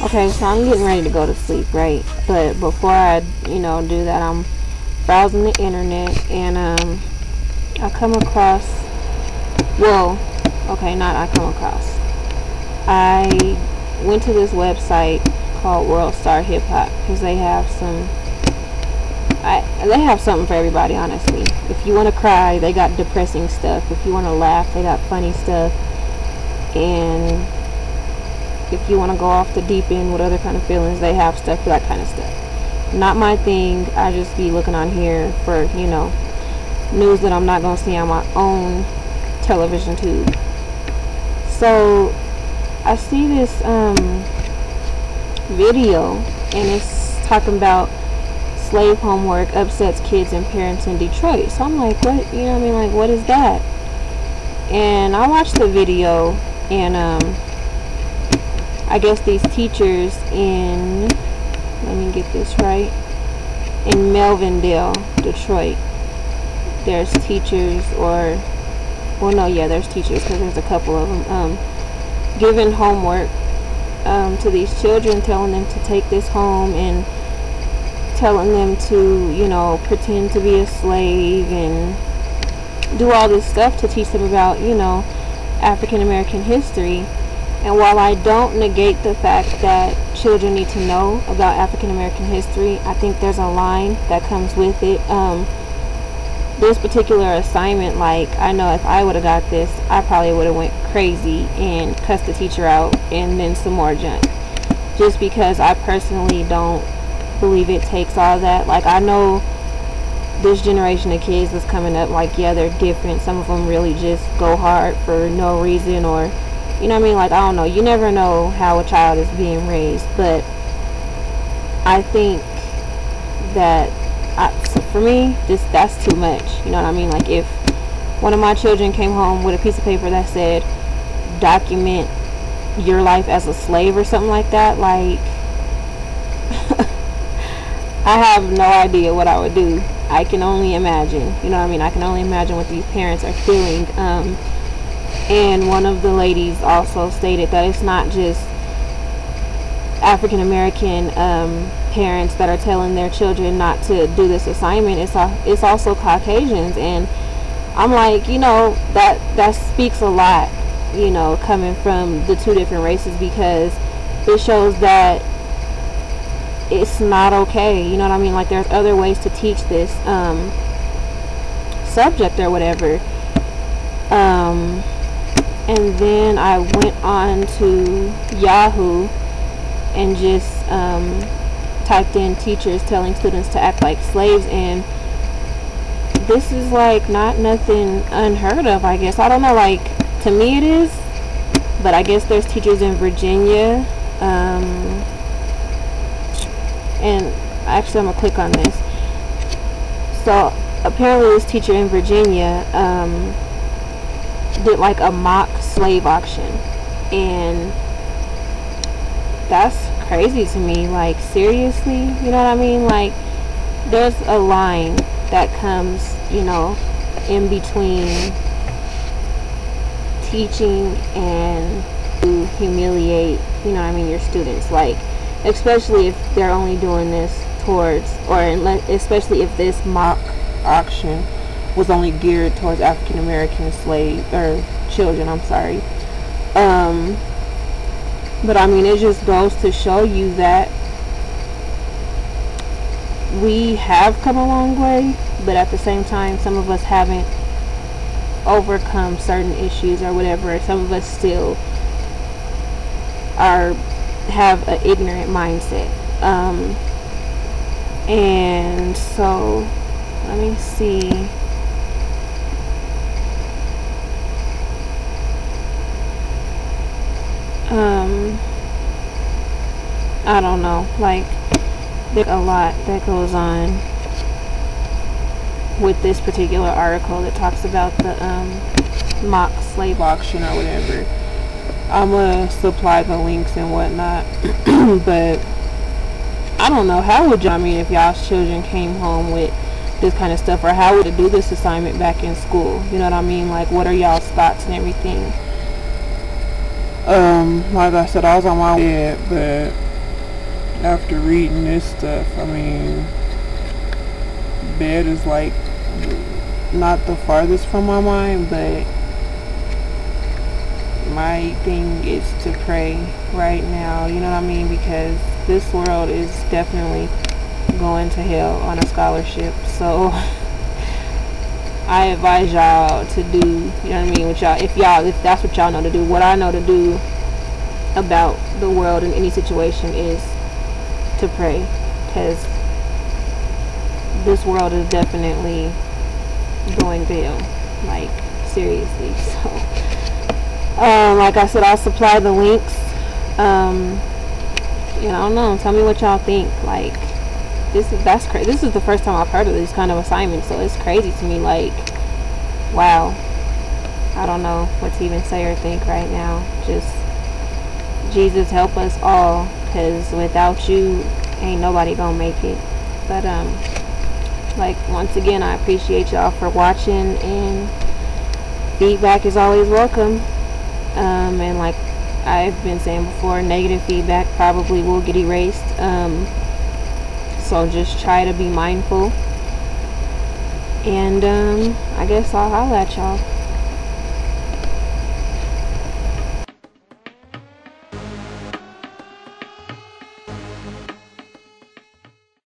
Okay, so I'm getting ready to go to sleep, right? But before I, do that, I'm browsing the internet, and I come across, well, okay, not I come across. I went to this website called World Star Hip Hop because they have something for everybody, honestly. If you want to cry, they got depressing stuff. If you want to laugh, they got funny stuff. And if you want to go off the deep end with other kind of feelings, they have stuff for that kind of stuff. Not my thing. I just be looking on here for, news that I'm not going to see on my own television tube. So I see this video, and it's talking about slave homework upsets kids and parents in Detroit. So I'm like, what? Like, what is that? And I watched the video, and I guess these teachers in, let me get this right, in Melvindale, Detroit, there's teachers, there's teachers, because there's a couple of them, giving homework to these children, telling them to take this home, and telling them to, pretend to be a slave and do all this stuff to teach them about, African American history. And while I don't negate the fact that children need to know about African American history, I think there's a line that comes with it. This particular assignment, like, I know if I would have got this, I probably would have went crazy and cussed the teacher out and then some more junk. Just because I personally don't believe it takes all that. Like, I know this generation of kids that's coming up, like, yeah, they're different. Some of them really just go hard for no reason, or, like, I don't know. You never know how a child is being raised, but I think that so for me, that's too much. You know what I mean? Like, if one of my children came home with a piece of paper that said, document your life as a slave or something like that, like, I have no idea what I would do. I can only imagine. You know what I mean? I can only imagine what these parents are feeling. And one of the ladies also stated that it's not just African American parents that are telling their children not to do this assignment. It's also Caucasians, and I'm like, that speaks a lot, coming from the two different races, because it shows that it's not okay. You know what I mean? Like, there's other ways to teach this subject or whatever. And then I went on to Yahoo and just typed in teachers telling students to act like slaves, and this is like not nothing unheard of, I guess. I don't know, like, to me it is, but I guess there's teachers in Virginia, and actually I'm gonna click on this. So apparently this teacher in Virginia did like a mock slave auction, and that's crazy to me. Like, seriously, you know what I mean? Like, there's a line that comes, in between teaching and to humiliate, your students. Like, especially if they're only doing this especially if this mock auction was only geared towards African American children, I'm sorry. But I mean, it just goes to show you that we have come a long way, but at the same time, some of us haven't overcome certain issues or whatever. Some of us still have an ignorant mindset. And so, let me see. I don't know, like, there's a lot that goes on with this particular article that talks about the mock slave auction or whatever. I'm gonna supply the links and whatnot. But I don't know, how would y'all, if y'all's children came home with this kind of stuff, or how would it do this assignment back in school? You know what I mean? Like, what are y'all's thoughts and everything? Like I said, I was on my bed, but after reading this stuff, I mean, bed is like not the farthest from my mind, but my thing is to pray right now, you know what I mean, because this world is definitely going to hell on a scholarship. So I advise y'all to do, you know what I mean, with y'all, if that's what y'all know to do. What I know to do about the world in any situation is to pray, because this world is definitely going to hell, like seriously. So like I said, I'll supply the links. You know, I don't know, tell me what y'all think. Like, that's crazy. This is the first time I've heard of these kind of assignments, so it's crazy to me. Like, wow, I don't know what to even say or think right now. Just Jesus help us all, because without you ain't nobody gonna make it. But like, once again, I appreciate y'all for watching, and feedback is always welcome. And like I've been saying before, negative feedback probably will get erased. So just try to be mindful, and I guess I'll holler at y'all.